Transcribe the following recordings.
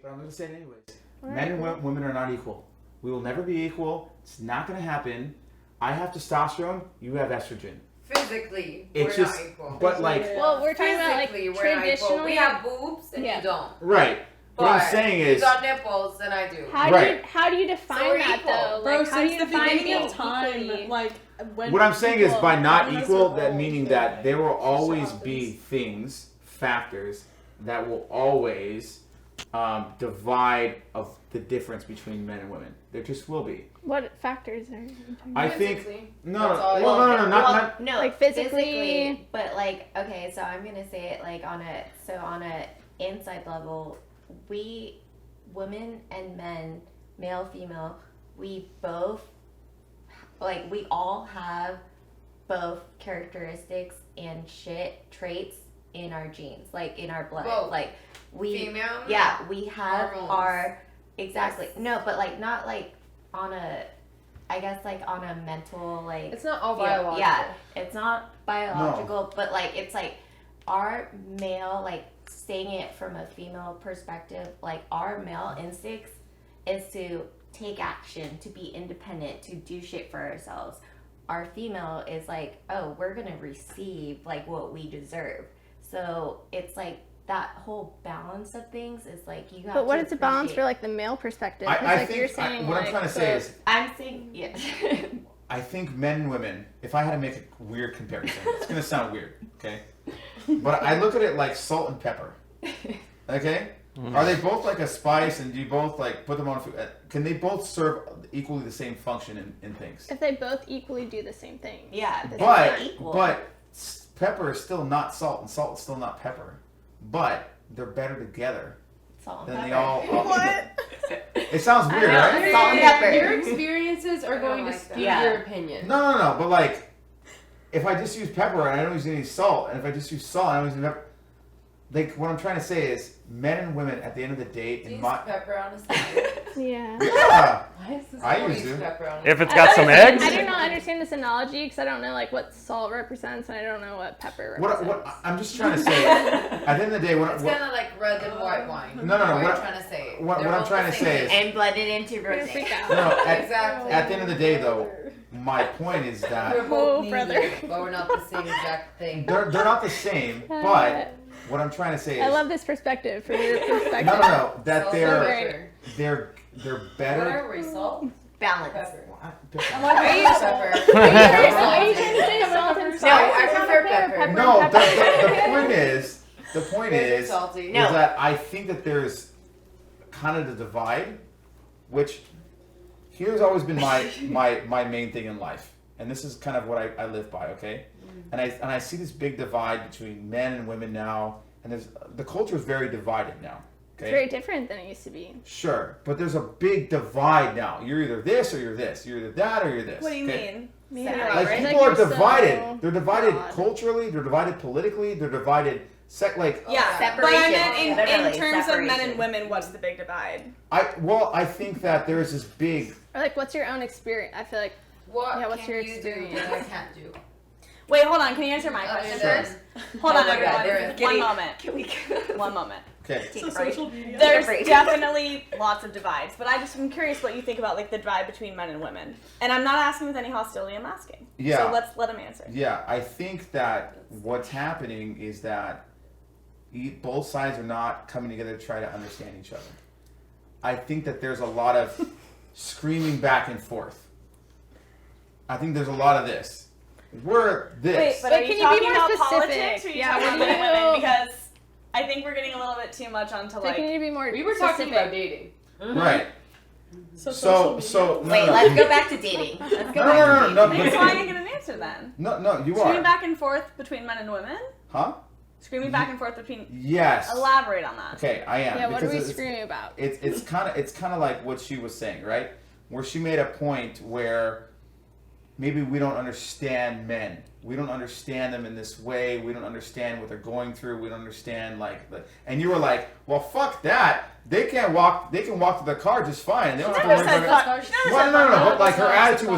but I'm going to say it anyways. Men and women are not equal. We will never be equal. It's not going to happen. I have testosterone. You have estrogen. Physically, it's we're just, not equal. But like, well, we're talking about like traditionally. We have boobs and you don't. Right. But what I'm saying is, you got nipples and I do. How do you define that though? Bro, like, how do since you the define beginning of time, equally? like what I'm saying is by not equal, that meaning that there will always be things, factors that will always divide of the difference between men and women. There just will be. What factors are you talking I about? think not no, like physically, but like okay, so I'm gonna say it like on a inside level, we women and men, male, female, we both like we all have both characteristics and traits in our genes, like in our blood. Both. Like we female, we have hormones. our exactly no, but like not like on a I guess like on a mental like it's not all biological. Yeah, it's not biological, but like it's like our male, like saying it from a female perspective, like our male instincts is to take action, to be independent, to do shit for ourselves. Our female is like, oh, we're gonna receive like what we deserve. So it's like that whole balance of things is like you have. But what to is the balance for like the male perspective? I think you're saying what I'm trying to say is I'm saying yeah. I think men and women, if I had to make a weird comparison, it's gonna sound weird, okay? But I look at it like salt and pepper. Okay? Mm-hmm. Are they both like a spice and do you both like put them on food? Can they both serve equally the same function in things? If they both equally do the same thing. Yeah. But pepper is still not salt and salt is still not pepper. But they're better together. Salt than and they pepper. all What? It sounds weird, right? Salt and pepper. Your experiences are going to skew your opinion. No. But like, if I just use pepper and I don't use any salt, and if I just use salt and I don't use any pepper, like what I'm trying to say is, men and women at the end of the day, Do you use pepper on a sandwich? Yeah. Why is this I use pepper on a if it's got some eggs. I do not understand this analogy because I don't know like what salt represents and I don't know what pepper represents. What I'm just trying to say, at the end of the day, it's kind of like red and white wine. No. What I'm trying to say. What I'm trying to say is, and blended into rosé. Exactly. At the end of the day, though, my point is that we're both needed, but we're not the same exact thing. They're not the same, but what I'm trying to say is, I love this perspective from your perspective. No, that Salt they're better. What are we? Salt? Balance. Pepper. Are you trying to say salt and No, I prefer pepper. No, the point is salty. that I think that there's kind of the divide, which here's always been my main thing in life, and this is kind of what I live by, okay? And I see this big divide between men and women now, and the culture is very divided now. Okay? It's very different than it used to be. Sure, but there's a big divide now. You're either this or you're this. You're either that or you're this. What do you mean? Like people are divided. They're divided culturally. They're divided politically. They're divided separation. Separation. But I meant in terms separation. of men and women, what's the big divide? I think that there's this big. Or like, what's your own experience? I feel like. What's your experience? Do that I can't do? Wait, hold on. Can you answer my question first? Hold on, everyone. One moment. Can we One moment. Okay. There's definitely lots of divides, but I'm curious what you think about like the divide between men and women. And I'm not asking with any hostility. I'm asking. Yeah. So let's let him answer. Yeah, I think that what's happening is that both sides are not coming together to try to understand each other. I think that there's a lot of screaming back and forth. I think there's a lot of this. We're this. Wait, but are you talking about politics or are you talking about men and women? Because I think we're getting a little bit too much onto like. You need to be more. We were talking about dating. Right. So wait, let's go back to dating. Let's go back to dating. No. That's why I didn't get an answer then. No, you are. Screaming back and forth between men and women? Huh? Screaming back and forth between. Yes. Elaborate on that. Okay, I am. Yeah, what are we screaming about? It's kind of like what she was saying, right? Where she made a point where maybe we don't understand men. We don't understand them in this way. We don't understand what they're going through. We don't understand and you were like, well, fuck that. They can walk to their car just fine. They don't have to worry about it. No. But like her attitude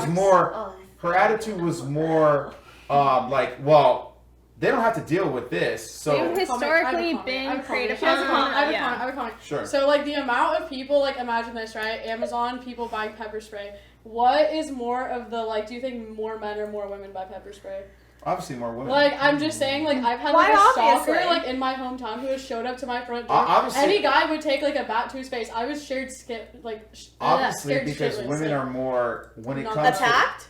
was more like, well, they don't have to deal with this. So We've historically I been have a creative. comment. I Yeah. have a comment. sure. So, like, the amount of people, like, imagine this, right? Amazon, people buying pepper spray. What is more of the, like, do you think more men or more women buy pepper spray? Obviously, more women. Like, I'm just saying, like, I've had, Why like, a obviously? stalker, like, in my hometown who has showed up to my front door. Obviously, Any guy would take, like, a bat to his face. I was scared, obviously, scared because shitless, women like, are more when it Not comes to Attacked?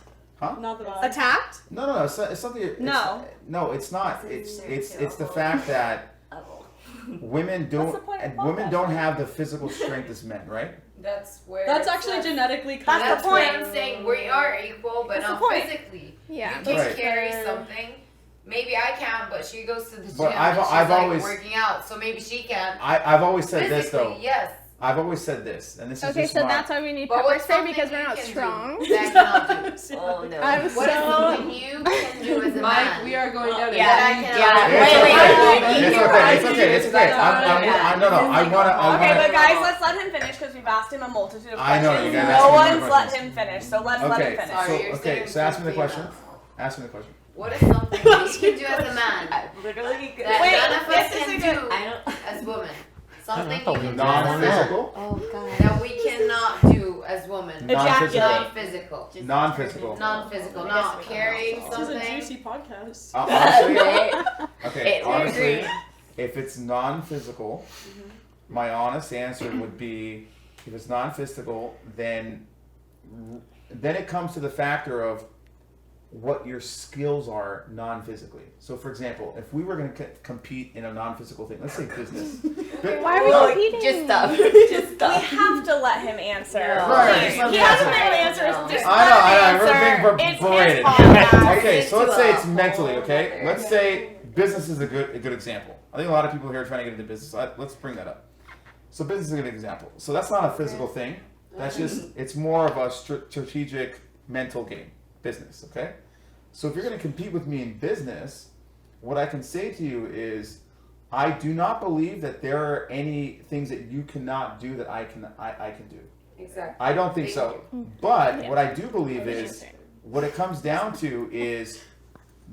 not the bat. Attacked? no, it's something. It's not. It's the fact that women What's the don't point of women podcast? don't have the physical strength as men, right? That's where. That's it's actually like- genetically That's kind the of That's what point. I'm saying. We are equal, but That's the not point. physically. Yeah. You can Right. carry something. Maybe I can, but she goes to the gym But and she's I've like always- working out, so maybe she can. I've always said Physically, this though. yes. I've always said this, and this is Okay, just so my, that's why we need But pepper what's spray something because we're you not can do strong. that cannot do? Oh no. I'm What is so. something you can do as a Mike, man? we are going down a Yeah, very I deep can. It's Wait, okay. wait, It's okay. No. I Okay, want but to. guys, let's let him finish because we've asked him a multitude of I questions. know, you guys No asked me one's the let questions. him finish, so let's let Okay, him finish. Sorry, so you're okay, saying so ask me the female. question. Ask me the question. What is something you can do as a man Literally. that Wait, none of us this is can a do good- I don't. as women? Something you thought we can were do as a man Non-physical. Oh god. that we cannot do as women. Ejaculate. Non-physical. Non-physical. Non-physical. Not carrying This is a something. juicy podcast. Honestly, Right? okay. It Honestly, agree. if it's non-physical, my honest answer would be, if it's non-physical, then it comes to the factor of what your skills are non-physically. So, for example, if we were going to compete in a non-physical thing, let's say business. Why are we Oh, competing? just stuff. Just We stuff. have to let him answer. No. Right. Please. Let me He hasn't answer. been able to answer. No. Just I know, let him we're being answer. berated. It's his podcast. Okay, so let's say it's a mentally, whole okay? other- Let's say business is a good example. I think a lot of people here are trying to get into business. Let's bring that up. So business is a good example. So that's not a physical thing. That's just, it's more of a strategic mental game, business, okay? So if you're going to compete with me in business, what I can say to you is, I do not believe that there are any things that you cannot do that I can do. Exactly. I don't think so. But what I do believe is, Interesting. what it comes down to is,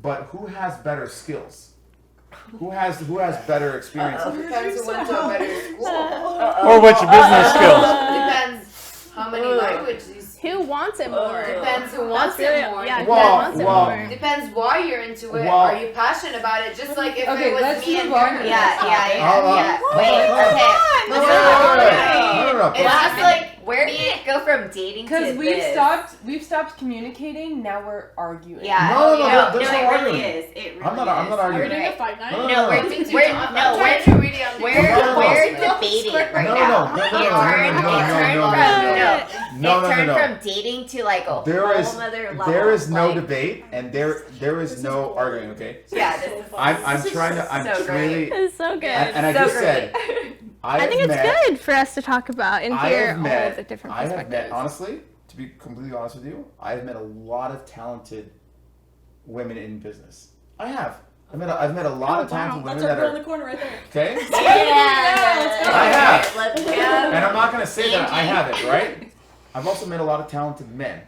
but who has better skills? Who has better experience? Depends who went to a better school. Or what's your business skills? Depends how many languages. Who wants it more? Depends who wants That's really- it more. Yeah, who Well, wants it well, more? Depends why you're into it. Well- Are you passionate about it? Just like if Okay, it was let's me and move on Karen. to Hold on. Yeah. Hold Wait. on. Okay. No, no. It's just like Where did it go from dating to Because this? we've stopped communicating. Now we're arguing. Yeah. No, there's no it really arguing. is. It really I'm not is. arguing. Are we doing a fight night? No, No, we're I'm no, trying to read it on the we're computer. debating right No, now. no, It turned from dating to like a There whole is other level. there is no like, debate and there is no arguing. Okay, Yeah, this is I'm trying to so great. really It's so good. and I so just great. said I think it's good for us to talk about and I hear have all met of the different I have perspectives. met honestly, to be completely honest with you, I have met a lot of talented women in business. I have. I've met a lot of talented women That's our that girl in are the corner right there. okay. Yeah. I have. Let's go. And I'm not gonna say that I haven't, right? I've also met a lot of talented men.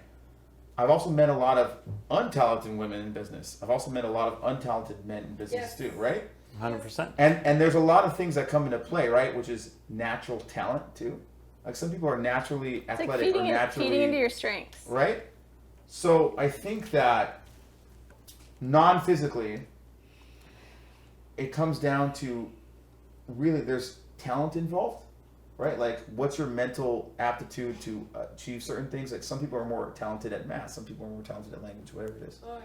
I've also met a lot of untalented women in business. I've also met a lot of untalented men in business too, right? 100%. And there's a lot of things that come into play, right? Which is natural talent too. Like some people are naturally It's like athletic or feeding naturally into your strengths. right? So I think that non-physically, it comes down to really there's talent involved, right? Like what's your mental aptitude to achieve certain things? Like some people are more talented at math, some people are more talented at language, whatever it is. Oh,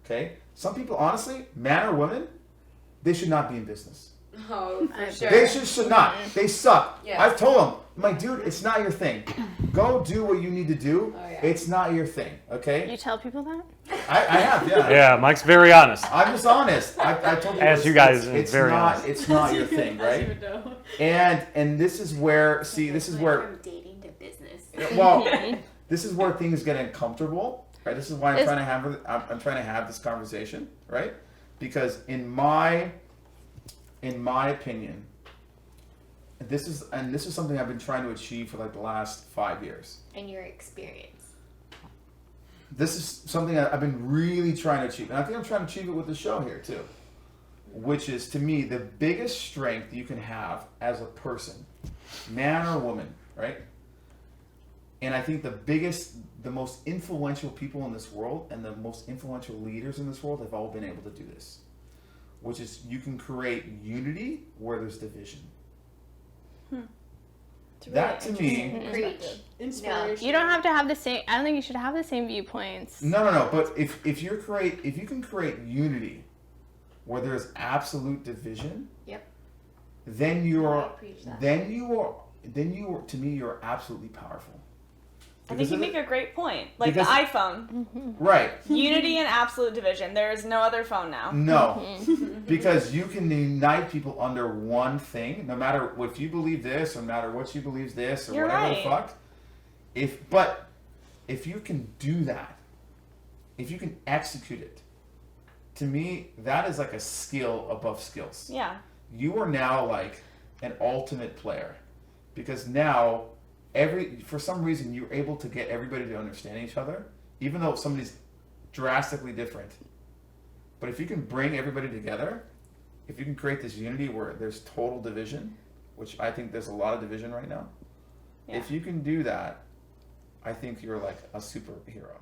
Okay? Some people, honestly, man or woman, they should not be in business. yeah. Oh, for sure. They should not. They suck. Yeah. I've told them, my dude, it's not your thing. Go do what you need to do. Oh, yeah. It's not your thing, okay? You tell people that? I have, yeah. Yeah, Mike's very honest. I'm just honest. I told you. As it's- you guys, it's very not. honest. It's not your thing, right? And this is where. See, this is where. From dating to business. Well, this is where things get uncomfortable, right? This is why I'm Is- trying to have. I'm trying to have this conversation, right? Because in my opinion, this is something I've been trying to achieve for like the last 5 years. In your experience. This is something I've been really trying to achieve, and I think I'm trying to achieve it with the show here too. which is to me the biggest strength you can have as a person, man or woman, right? And I think the most influential people in this world and the most influential leaders in this world have all been able to do this, which is you can create unity where there's division. That to me, Preach. Inspiration. You don't have to have the same. I don't think you should have the same viewpoints. no. But if you can create unity where there's absolute division, Yep. then I preach that. to me you're absolutely powerful. I think you make a great point. Like the because- iPhone. Right. Unity and absolute division. There is no other phone now. No, because you can unite people under one thing, no matter if you believe this, or no matter what you believe this, or You're whatever right. the fuck. If you can do that, if you can execute it, to me that is like a skill above skills. Yeah. You are now like an ultimate player, because now for some reason you're able to get everybody to understand each other, even though somebody's drastically different. But if you can bring everybody together, if you can create this unity where there's total division, which I think there's a lot of division right now, Yeah. if you can do that, I think you're like a superhero.